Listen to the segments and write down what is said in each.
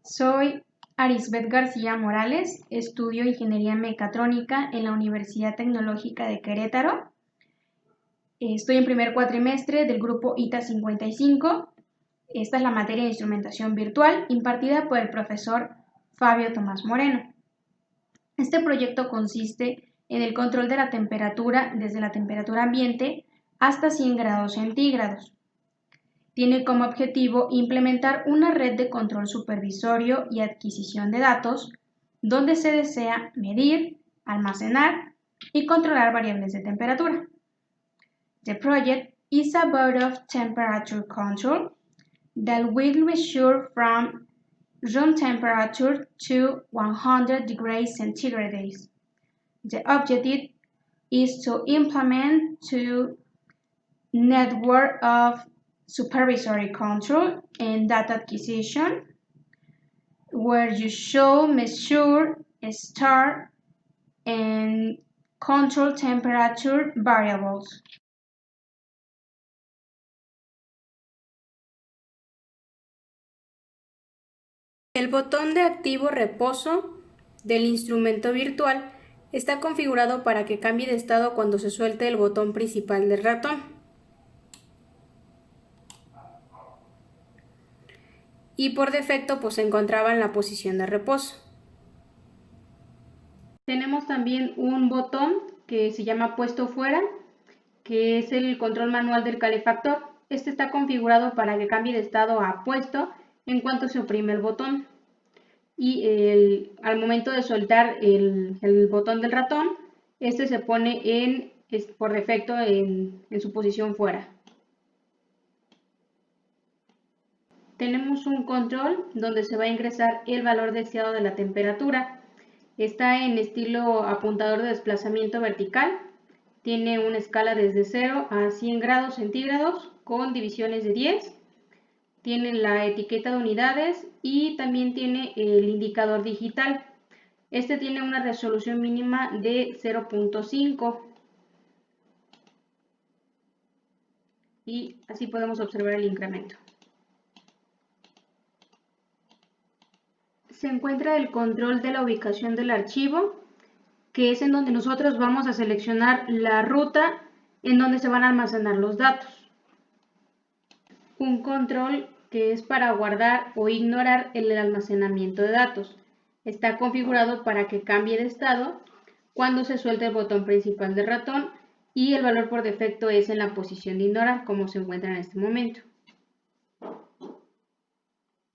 Soy Arisbeth García Morales, estudio Ingeniería Mecatrónica en la Universidad Tecnológica de Querétaro. Estoy en primer cuatrimestre del grupo ITA 55. Esta es la materia de instrumentación virtual impartida por el profesor Fabio Tomás Moreno. Este proyecto consiste en el control de la temperatura desde la temperatura ambiente hasta 100 grados centígrados. Tiene como objetivo implementar una red de control supervisorio y adquisición de datos donde se desea medir, almacenar y controlar variables de temperatura. The project is about temperature control that will measure from room temperature to 100 degrees centigrade. The objective is to implement a network of supervisory control and data acquisition, where you should measure, store, and control temperature variables. El botón de activo reposo del instrumento virtual está configurado para que cambie de estado cuando se suelte el botón principal del ratón. Y por defecto se encontraba en la posición de reposo. Tenemos también un botón que se llama puesto fuera, que es el control manual del calefactor. Este está configurado para que cambie de estado a puesto en cuanto se oprime el botón. Y al momento de soltar el botón del ratón, este se pone por defecto en su posición fuera. Tenemos un control donde se va a ingresar el valor deseado de la temperatura. Está en estilo apuntador de desplazamiento vertical. Tiene una escala desde 0 a 100 grados centígrados con divisiones de 10. Tiene la etiqueta de unidades y también tiene el indicador digital. Este tiene una resolución mínima de 0.5. Y así podemos observar el incremento. Se encuentra el control de la ubicación del archivo, que es en donde nosotros vamos a seleccionar la ruta en donde se van a almacenar los datos. Un control que es para guardar o ignorar el almacenamiento de datos. Está configurado para que cambie de estado cuando se suelte el botón principal del ratón y el valor por defecto es en la posición de ignorar, como se encuentra en este momento.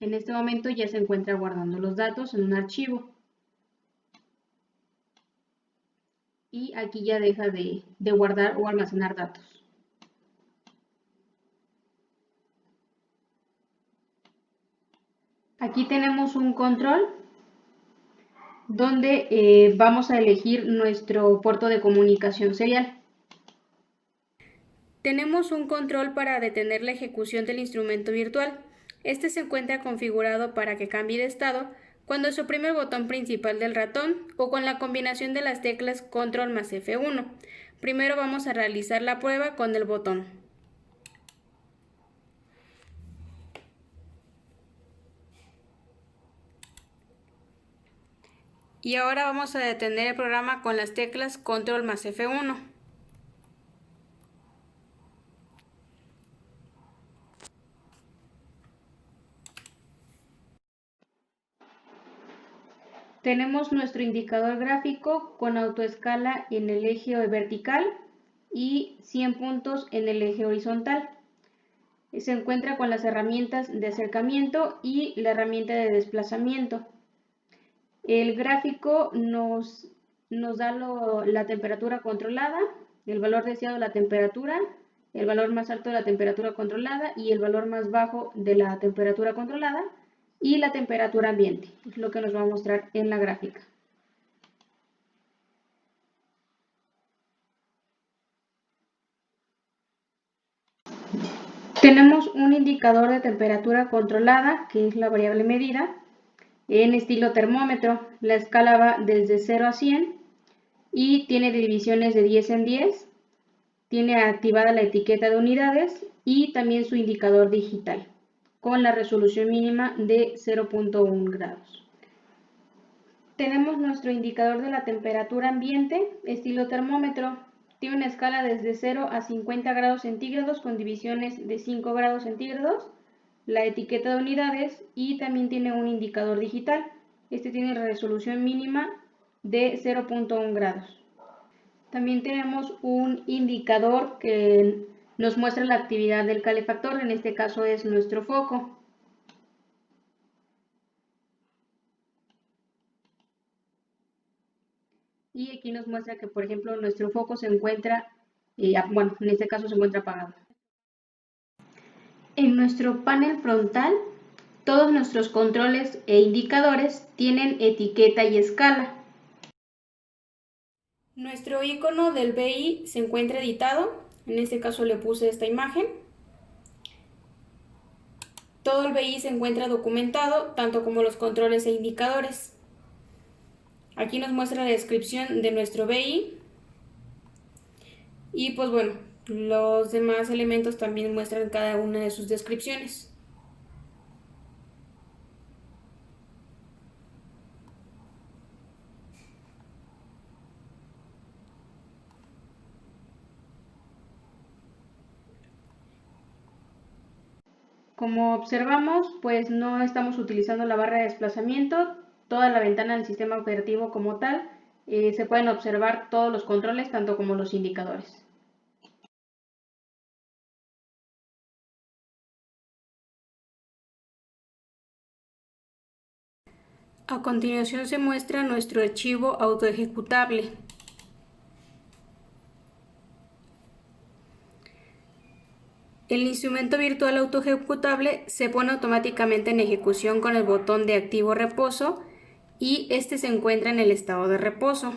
En este momento ya se encuentra guardando los datos en un archivo. Y aquí ya deja de guardar o almacenar datos. Aquí tenemos un control donde vamos a elegir nuestro puerto de comunicación serial. Tenemos un control para detener la ejecución del instrumento virtual. Este se encuentra configurado para que cambie de estado cuando se oprime el botón principal del ratón o con la combinación de las teclas Control más F1. Primero vamos a realizar la prueba con el botón. Y ahora vamos a detener el programa con las teclas Control más F1. Tenemos nuestro indicador gráfico con autoescala en el eje vertical y 100 puntos en el eje horizontal. Se encuentra con las herramientas de acercamiento y la herramienta de desplazamiento. El gráfico nos da la temperatura controlada, el valor deseado de la temperatura, el valor más alto de la temperatura controlada y el valor más bajo de la temperatura controlada y la temperatura ambiente, es lo que nos va a mostrar en la gráfica. Tenemos un indicador de temperatura controlada, que es la variable medida, en estilo termómetro. La escala va desde 0 a 100 y tiene divisiones de 10 en 10. Tiene activada la etiqueta de unidades y también su indicador digital. con la resolución mínima de 0.1 grados. Tenemos nuestro indicador de la temperatura ambiente, estilo termómetro. Tiene una escala desde 0 a 50 grados centígrados con divisiones de 5 grados centígrados, la etiqueta de unidades y también tiene un indicador digital. Este tiene resolución mínima de 0.1 grados. También tenemos un indicador que nos muestra la actividad del calefactor, en este caso es nuestro foco. Y aquí nos muestra que, por ejemplo, nuestro foco se encuentra, en este caso se encuentra apagado. En nuestro panel frontal, todos nuestros controles e indicadores tienen etiqueta y escala. Nuestro icono del BI se encuentra editado, en este caso le puse esta imagen. Todo el BI se encuentra documentado, tanto como los controles e indicadores. Aquí nos muestra la descripción de nuestro BI y pues bueno, los demás elementos también muestran cada una de sus descripciones. Como observamos, pues no estamos utilizando la barra de desplazamiento, toda la ventana del sistema operativo como tal, se pueden observar todos los controles, tanto como los indicadores. A continuación se muestra nuestro archivo autoejecutable. El instrumento virtual autoejecutable se pone automáticamente en ejecución con el botón de activo reposo y este se encuentra en el estado de reposo.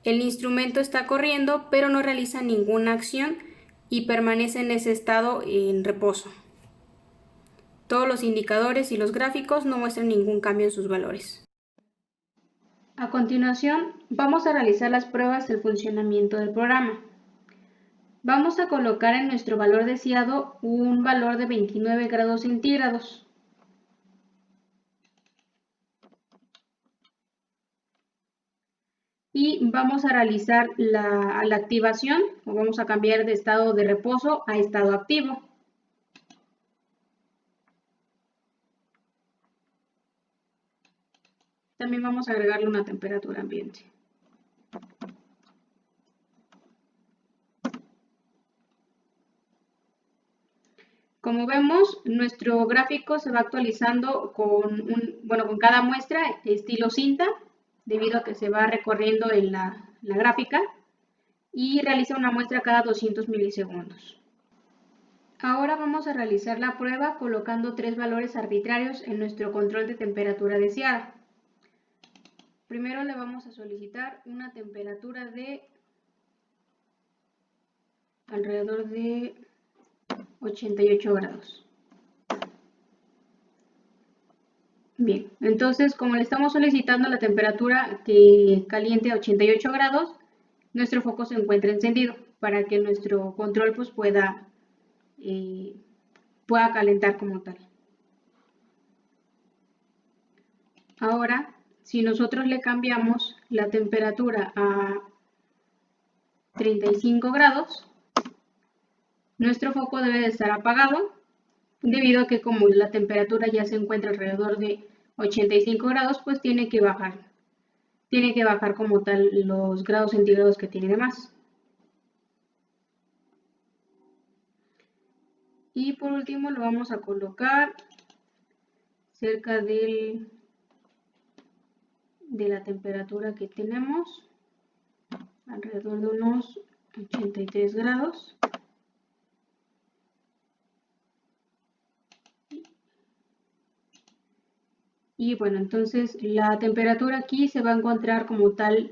El instrumento está corriendo pero no realiza ninguna acción y permanece en ese estado en reposo. Todos los indicadores y los gráficos no muestran ningún cambio en sus valores. A continuación, vamos a realizar las pruebas del funcionamiento del programa. Vamos a colocar en nuestro valor deseado un valor de 29 grados centígrados. Y vamos a realizar la activación, o vamos a cambiar de estado de reposo a estado activo. También vamos a agregarle una temperatura ambiente. Como vemos, nuestro gráfico se va actualizando con cada muestra estilo cinta, debido a que se va recorriendo en la gráfica y realiza una muestra cada 200 milisegundos. Ahora vamos a realizar la prueba colocando 3 valores arbitrarios en nuestro control de temperatura deseada. Primero le vamos a solicitar una temperatura de alrededor de 88 grados. Bien, entonces como le estamos solicitando la temperatura que caliente a 88 grados, nuestro foco se encuentra encendido para que nuestro control pues, pueda calentar como tal. Ahora, si nosotros le cambiamos la temperatura a 35 grados, nuestro foco debe de estar apagado, debido a que como la temperatura ya se encuentra alrededor de 85 grados, pues tiene que bajar como tal los grados centígrados que tiene de más. Y por último lo vamos a colocar cerca de la temperatura que tenemos, alrededor de unos 83 grados. Y bueno, entonces la temperatura aquí se va a encontrar como tal,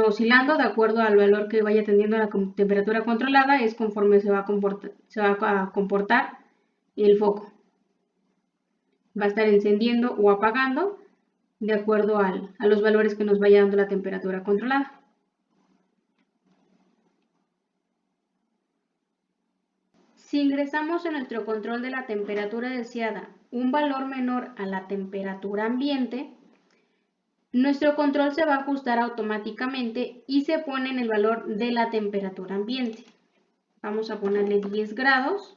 oscilando de acuerdo al valor que vaya teniendo la temperatura controlada, es conforme se va a comportar el foco. Va a estar encendiendo o apagando de acuerdo a los valores que nos vaya dando la temperatura controlada. Si ingresamos en nuestro control de la temperatura deseada un valor menor a la temperatura ambiente, nuestro control se va a ajustar automáticamente y se pone en el valor de la temperatura ambiente. Vamos a ponerle 10 grados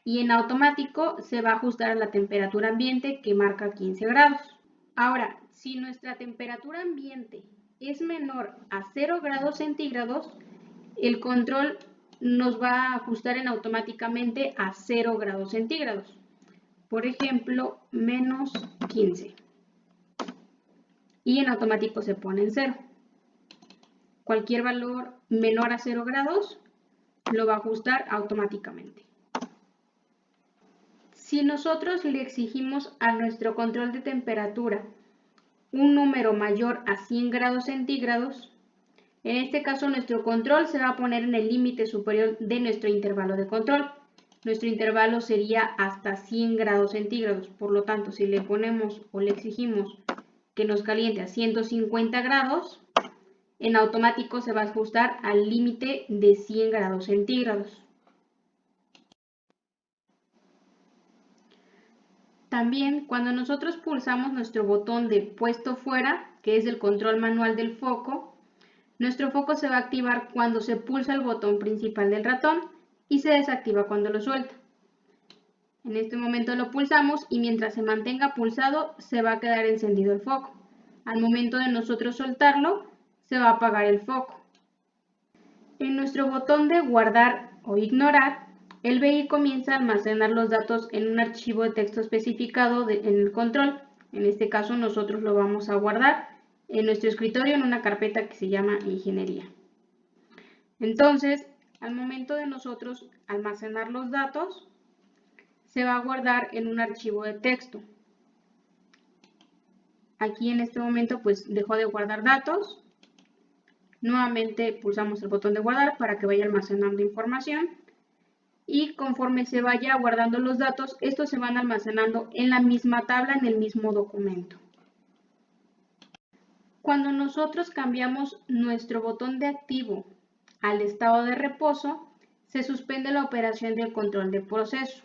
y en automático se va a ajustar a la temperatura ambiente que marca 15 grados. Ahora, si nuestra temperatura ambiente es menor a 0 grados centígrados, el control nos va a ajustar automáticamente a 0 grados centígrados. Por ejemplo, menos 15. Y en automático se pone en 0. Cualquier valor menor a 0 grados lo va a ajustar automáticamente. Si nosotros le exigimos a nuestro control de temperatura un número mayor a 100 grados centígrados, en este caso nuestro control se va a poner en el límite superior de nuestro intervalo de control. Nuestro intervalo sería hasta 100 grados centígrados. Por lo tanto, si le ponemos o le exigimos que nos caliente a 150 grados, en automático se va a ajustar al límite de 100 grados centígrados. También, cuando nosotros pulsamos nuestro botón de puesto fuera, que es el control manual del foco, nuestro foco se va a activar cuando se pulsa el botón principal del ratón y se desactiva cuando lo suelta. En este momento lo pulsamos y mientras se mantenga pulsado se va a quedar encendido el foco. Al momento de nosotros soltarlo, se va a apagar el foco. En nuestro botón de guardar o ignorar, el BI comienza a almacenar los datos en un archivo de texto especificado en el control. En este caso nosotros lo vamos a guardar en nuestro escritorio en una carpeta que se llama Ingeniería. Entonces, al momento de nosotros almacenar los datos, se va a guardar en un archivo de texto. Aquí en este momento pues dejó de guardar datos. Nuevamente pulsamos el botón de guardar para que vaya almacenando información. Y conforme se vaya guardando los datos, estos se van almacenando en la misma tabla, en el mismo documento. Cuando nosotros cambiamos nuestro botón de activo al estado de reposo, se suspende la operación del control de proceso.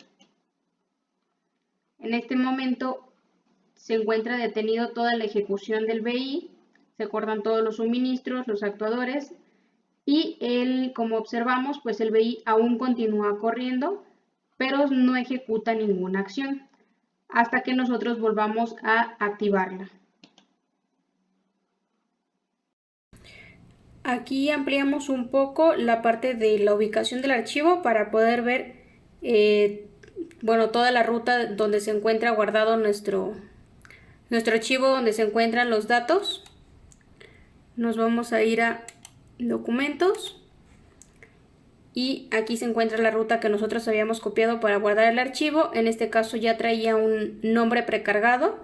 En este momento se encuentra detenido toda la ejecución del BI, se cortan todos los suministros, los actuadores, y como observamos, pues el BI aún continúa corriendo, pero no ejecuta ninguna acción hasta que nosotros volvamos a activarla. Aquí ampliamos un poco la parte de la ubicación del archivo para poder ver toda la ruta donde se encuentra guardado nuestro archivo, donde se encuentran los datos. Nos vamos a ir a documentos y aquí se encuentra la ruta que nosotros habíamos copiado para guardar el archivo. En este caso ya traía un nombre precargado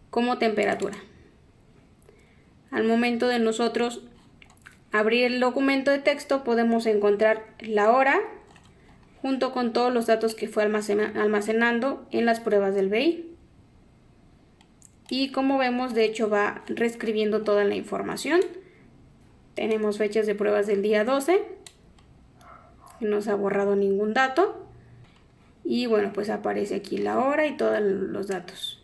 como temperatura. Al momento de nosotros abrir el documento de texto podemos encontrar la hora junto con todos los datos que fue almacenando en las pruebas del BI. Y como vemos, de hecho va reescribiendo toda la información. Tenemos fechas de pruebas del día 12, que no se ha borrado ningún dato. Y bueno, pues aparece aquí la hora y todos los datos.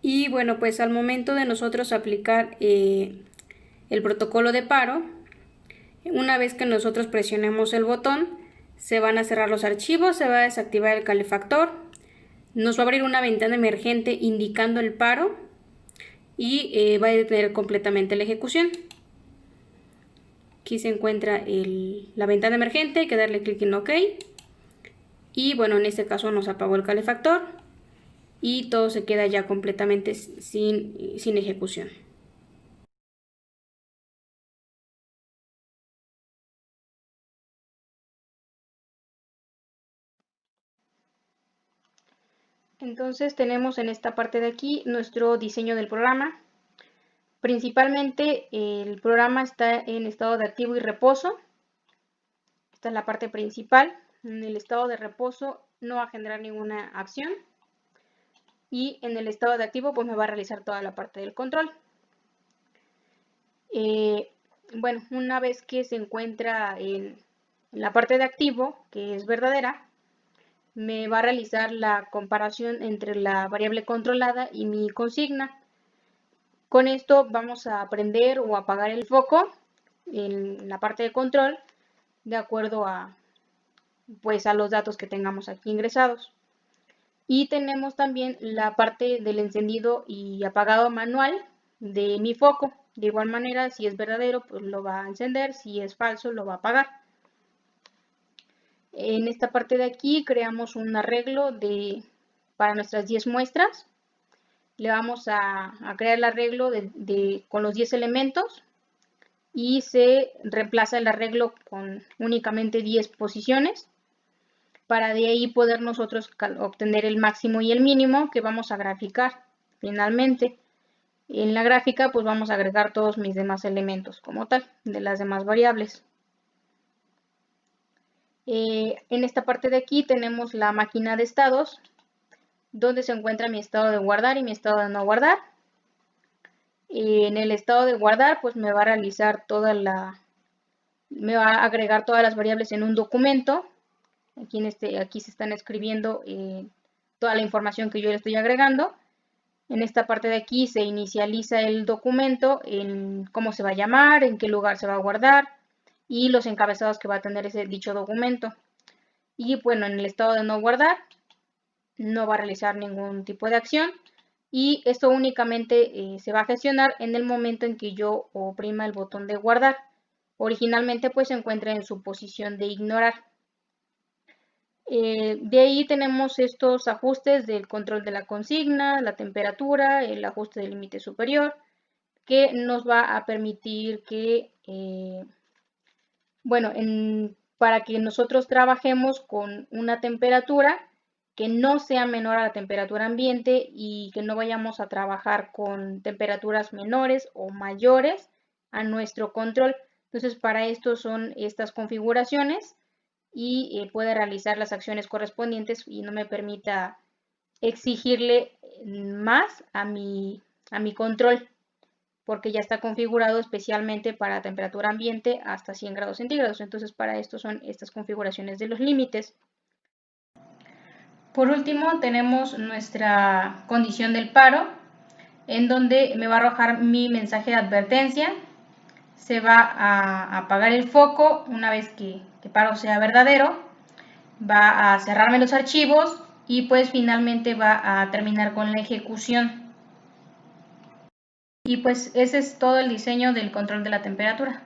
Y bueno, pues al momento de nosotros aplicar el protocolo de paro, una vez que nosotros presionemos el botón, se van a cerrar los archivos, se va a desactivar el calefactor, nos va a abrir una ventana emergente indicando el paro y va a detener completamente la ejecución. Aquí se encuentra la ventana emergente, hay que darle clic en OK. Y bueno, en este caso nos apagó el calefactor y todo se queda ya completamente sin ejecución. Entonces tenemos en esta parte de aquí nuestro diseño del programa. Principalmente el programa está en estado de activo y reposo. Esta es la parte principal. En el estado de reposo no va a generar ninguna acción. Y en el estado de activo pues me va a realizar toda la parte del control. Bueno, una vez que se encuentra en la parte de activo, que es verdadera, me va a realizar la comparación entre la variable controlada y mi consigna. Con esto vamos a prender o apagar el foco en la parte de control de acuerdo a, pues, a los datos que tengamos aquí ingresados. Y tenemos también la parte del encendido y apagado manual de mi foco. De igual manera, si es verdadero, pues lo va a encender, si es falso, lo va a apagar. En esta parte de aquí creamos un arreglo para nuestras 10 muestras. Le vamos a crear el arreglo con los 10 elementos y se reemplaza el arreglo con únicamente 10 posiciones para de ahí poder nosotros obtener el máximo y el mínimo que vamos a graficar finalmente. En la gráfica pues vamos a agregar todos mis demás elementos como tal, de las demás variables. En esta parte de aquí tenemos la máquina de estados, donde se encuentra mi estado de guardar y mi estado de no guardar. En el estado de guardar pues me va a realizar me va a agregar todas las variables en un documento. Aquí se están escribiendo toda la información que yo le estoy agregando. En esta parte de aquí se inicializa el documento, en cómo se va a llamar, en qué lugar se va a guardar y los encabezados que va a tener dicho documento. Y bueno, en el estado de no guardar no va a realizar ningún tipo de acción y esto únicamente se va a gestionar en el momento en que yo oprima el botón de guardar. Originalmente pues se encuentra en su posición de ignorar. De ahí tenemos estos ajustes del control de la consigna, la temperatura, el ajuste del límite superior, que nos va a permitir que, bueno, para que nosotros trabajemos con una temperatura que no sea menor a la temperatura ambiente y que no vayamos a trabajar con temperaturas menores o mayores a nuestro control. Entonces, para esto son estas configuraciones y puede realizar las acciones correspondientes y no me permita exigirle más a mi control, porque ya está configurado especialmente para temperatura ambiente hasta 100 grados centígrados. Entonces, para esto son estas configuraciones de los límites. Por último, tenemos nuestra condición del paro, en donde me va a arrojar mi mensaje de advertencia. Se va a apagar el foco una vez que paro sea verdadero. Va a cerrarme los archivos y pues finalmente va a terminar con la ejecución. Y pues ese es todo el diseño del control de la temperatura.